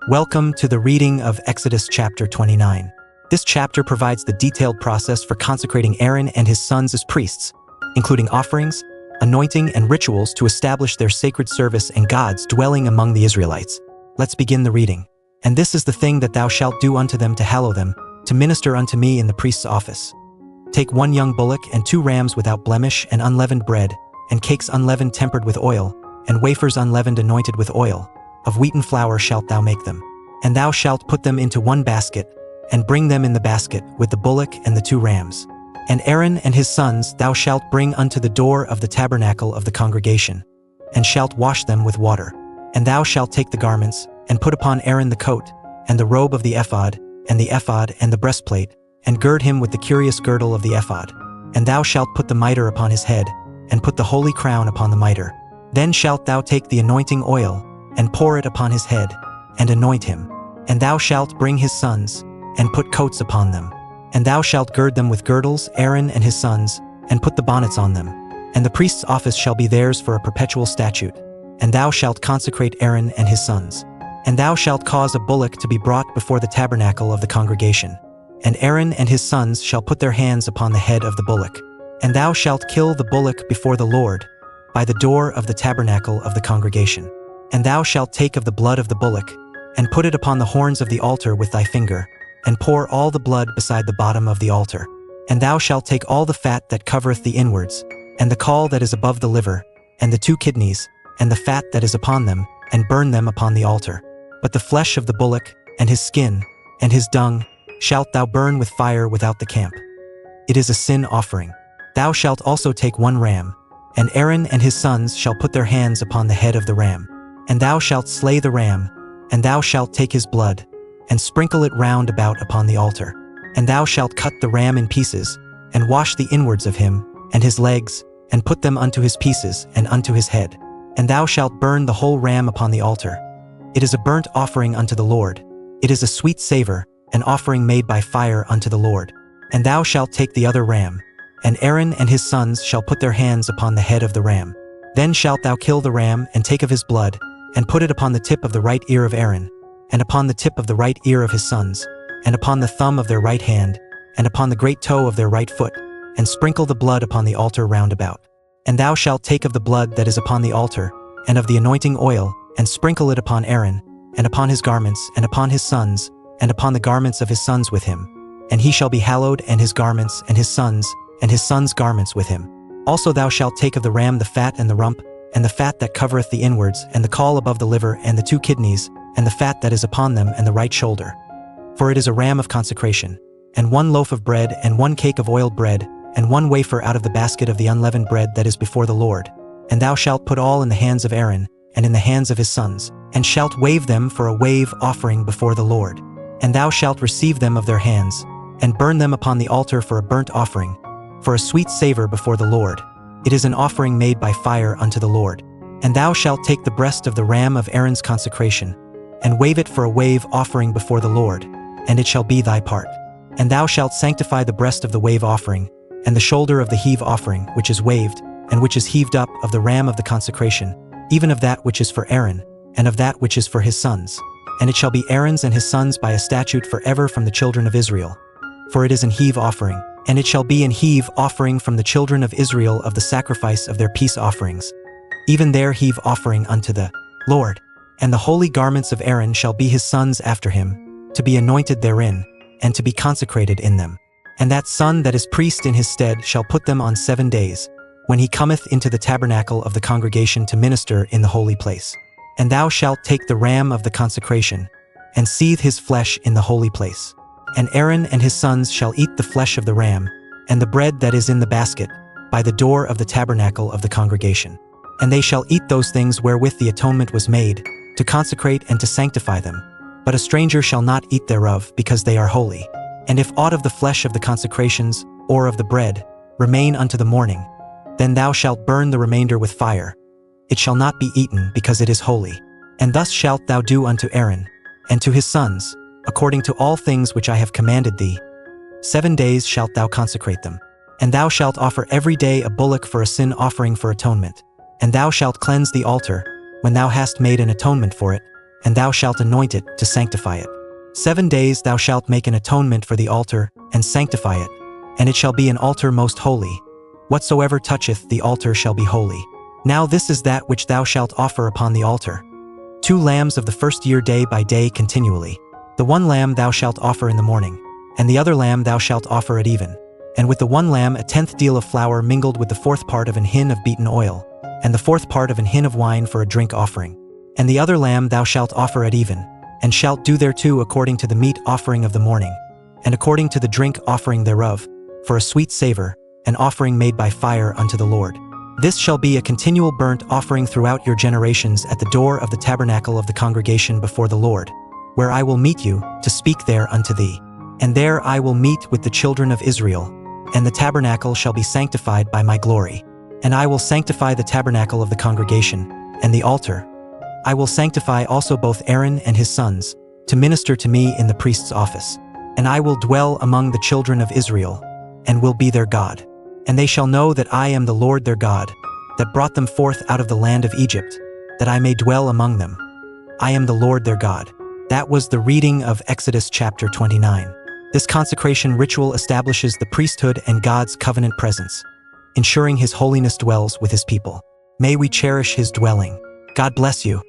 Welcome to the reading of Exodus chapter 29. This chapter provides the detailed process for consecrating Aaron and his sons as priests, including offerings, anointing, and rituals to establish their sacred service and God's dwelling among the Israelites. Let's begin the reading. And this is the thing that thou shalt do unto them to hallow them, to minister unto me in the priest's office. Take 1 young bullock and 2 rams without blemish, and unleavened bread, and cakes unleavened tempered with oil, and wafers unleavened anointed with oil. Of wheaten flour shalt thou make them. And thou shalt put them into 1 basket, and bring them in the basket with the bullock and the 2 rams. And Aaron and his sons thou shalt bring unto the door of the tabernacle of the congregation, and shalt wash them with water. And thou shalt take the garments, and put upon Aaron the coat, and the robe of the ephod, and the breastplate, and gird him with the curious girdle of the ephod. And thou shalt put the mitre upon his head, and put the holy crown upon the mitre. Then shalt thou take the anointing oil, and pour it upon his head, and anoint him. And thou shalt bring his sons, and put coats upon them. And thou shalt gird them with girdles, Aaron and his sons, and put the bonnets on them. And the priest's office shall be theirs for a perpetual statute. And thou shalt consecrate Aaron and his sons. And thou shalt cause a bullock to be brought before the tabernacle of the congregation. And Aaron and his sons shall put their hands upon the head of the bullock. And thou shalt kill the bullock before the Lord, by the door of the tabernacle of the congregation. And thou shalt take of the blood of the bullock, and put it upon the horns of the altar with thy finger, and pour all the blood beside the bottom of the altar. And thou shalt take all the fat that covereth the inwards, and the caul that is above the liver, and the 2 kidneys, and the fat that is upon them, and burn them upon the altar. But the flesh of the bullock, and his skin, and his dung, shalt thou burn with fire without the camp. It is a sin offering. Thou shalt also take 1 ram, and Aaron and his sons shall put their hands upon the head of the ram. And thou shalt slay the ram, and thou shalt take his blood, and sprinkle it round about upon the altar. And thou shalt cut the ram in pieces, and wash the inwards of him, and his legs, and put them unto his pieces, and unto his head. And thou shalt burn the whole ram upon the altar. It is a burnt offering unto the Lord. It is a sweet savor, an offering made by fire unto the Lord. And thou shalt take the other ram, and Aaron and his sons shall put their hands upon the head of the ram. Then shalt thou kill the ram, and take of his blood, and put it upon the tip of the right ear of Aaron, and upon the tip of the right ear of his sons, and upon the thumb of their right hand, and upon the great toe of their right foot, and sprinkle the blood upon the altar round about. And thou shalt take of the blood that is upon the altar, and of the anointing oil, and sprinkle it upon Aaron, and upon his garments, and upon his sons, and upon the garments of his sons with him. And he shall be hallowed, and his garments, and his sons' garments with him. Also thou shalt take of the ram the fat and the rump, and the fat that covereth the inwards, and the caul above the liver, and the 2 kidneys, and the fat that is upon them, and the right shoulder. For it is a ram of consecration. And 1 loaf of bread, and 1 cake of oiled bread, and 1 wafer out of the basket of the unleavened bread that is before the Lord. And thou shalt put all in the hands of Aaron, and in the hands of his sons, and shalt wave them for a wave offering before the Lord. And thou shalt receive them of their hands, and burn them upon the altar for a burnt offering, for a sweet savor before the Lord. It is an offering made by fire unto the Lord. And thou shalt take the breast of the ram of Aaron's consecration, and wave it for a wave offering before the Lord, and it shall be thy part. And thou shalt sanctify the breast of the wave offering, and the shoulder of the heave offering, which is waved, and which is heaved up, of the ram of the consecration, even of that which is for Aaron, and of that which is for his sons. And it shall be Aaron's and his sons by a statute forever from the children of Israel. For it is an heave offering. And it shall be an heave offering from the children of Israel of the sacrifice of their peace offerings, even their heave offering unto the Lord. And the holy garments of Aaron shall be his sons after him, to be anointed therein, and to be consecrated in them. And that son that is priest in his stead shall put them on 7 days, when he cometh into the tabernacle of the congregation to minister in the holy place. And thou shalt take the ram of the consecration, and seethe his flesh in the holy place. And Aaron and his sons shall eat the flesh of the ram, and the bread that is in the basket, by the door of the tabernacle of the congregation. And they shall eat those things wherewith the atonement was made, to consecrate and to sanctify them. But a stranger shall not eat thereof, because they are holy. And if aught of the flesh of the consecrations, or of the bread, remain unto the morning, then thou shalt burn the remainder with fire. It shall not be eaten, because it is holy. And thus shalt thou do unto Aaron, and to his sons, according to all things which I have commanded thee. 7 days shalt thou consecrate them. And thou shalt offer every day a bullock for a sin offering for atonement. And thou shalt cleanse the altar, when thou hast made an atonement for it, and thou shalt anoint it to sanctify it. 7 days thou shalt make an atonement for the altar, and sanctify it, and it shall be an altar most holy. Whatsoever toucheth the altar shall be holy. Now this is that which thou shalt offer upon the altar: 2 lambs of the first year day by day continually. The 1 lamb thou shalt offer in the morning, and the other lamb thou shalt offer at even. And with the 1 lamb 1/10 deal of flour mingled with the 4th part of an hin of beaten oil, and the 4th part of an hin of wine for a drink offering. And the other lamb thou shalt offer at even, and shalt do thereto according to the meat offering of the morning, and according to the drink offering thereof, for a sweet savor, an offering made by fire unto the Lord. This shall be a continual burnt offering throughout your generations at the door of the tabernacle of the congregation before the Lord, where I will meet you, to speak there unto thee. And there I will meet with the children of Israel, and the tabernacle shall be sanctified by my glory. And I will sanctify the tabernacle of the congregation, and the altar. I will sanctify also both Aaron and his sons, to minister to me in the priest's office. And I will dwell among the children of Israel, and will be their God. And they shall know that I am the Lord their God, that brought them forth out of the land of Egypt, that I may dwell among them. I am the Lord their God. That was the reading of Exodus chapter 29. This consecration ritual establishes the priesthood and God's covenant presence, ensuring His holiness dwells with His people. May we cherish His dwelling. God bless you.